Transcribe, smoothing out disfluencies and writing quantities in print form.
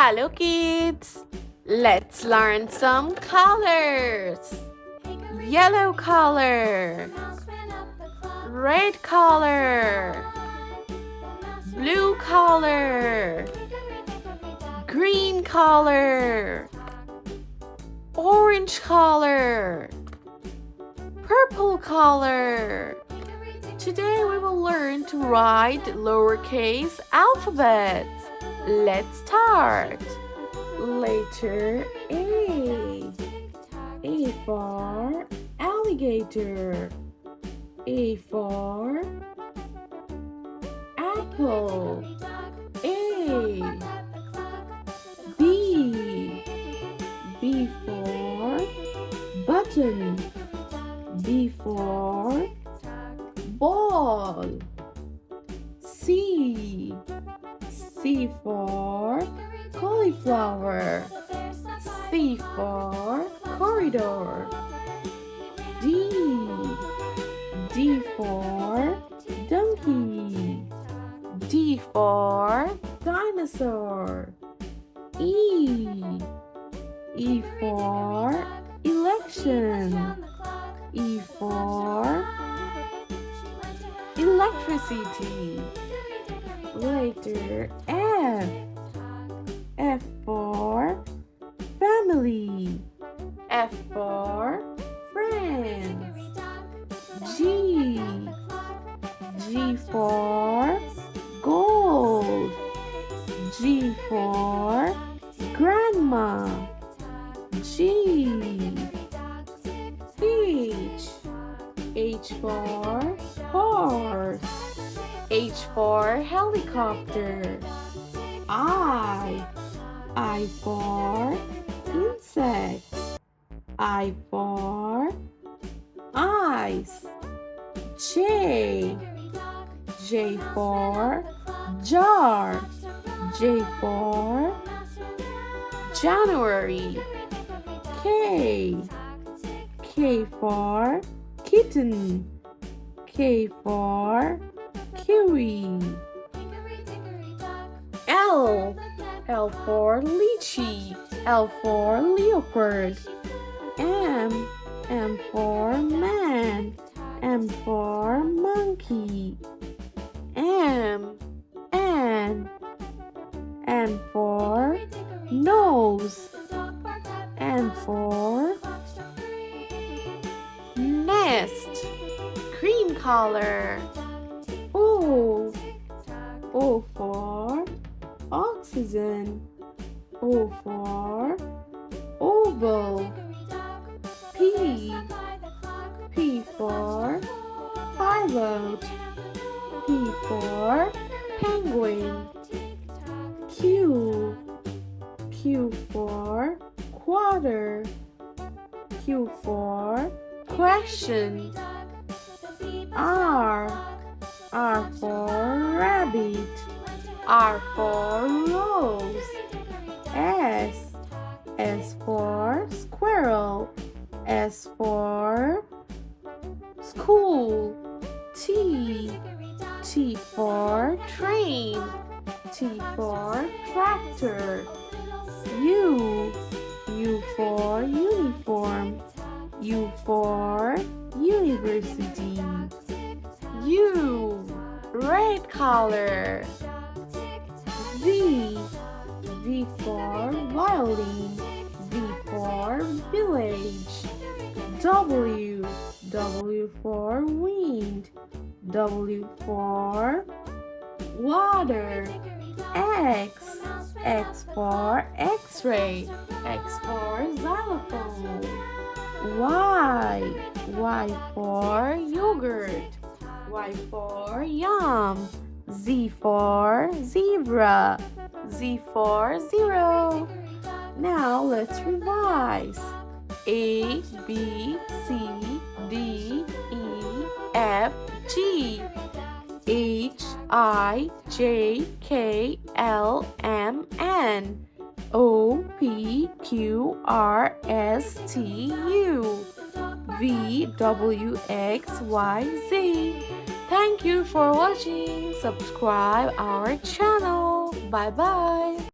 Hello kids! Let's learn some colors. Yellow color, red color, blue color, green color, orange color, purple color. Today we will learn to write lowercase alphabets. Let's start. Letter A. A for alligator. A for apple. A. B. B for button. B for ball. C. C for cauliflower. C for corridor. D. D for donkey. D for dinosaur. E. E for election. E for electricity. Letter F. F for family. F for friends. G. G for gold. G for grandma. G. H. H for horse. H for helicopter. I. I for insects. I for eyes. J. J for jar. J for January. K. K for kitten. K for kiwi. L. L for lychee. L for leopard. M. M for man. M for monkey. M. N. N for nose. N for nest. Green color. O. O for oxygen. O for oval. P. P for pilot. P for penguin. Q. Q for quarter. Q for question. R. R for rabbit. R for rose. S. S for squirrel. S for school. T. T for train. T for tractor. U. U for uniform. U for university. U. Red color. V. V for violin. V for village. W. W for wind. W for water. X. X for X-ray. X for xylophone. Y. Y for yogurt. Y for yum. Z for zebra. Z for zero. Now let's revise. A, B, C, D, E, F, G, H, I, J, K, L, M, N, O, P, Q, R, S, T, U, V, W, X, Y, Z. Thank you for watching. Subscribe our channel. Bye bye.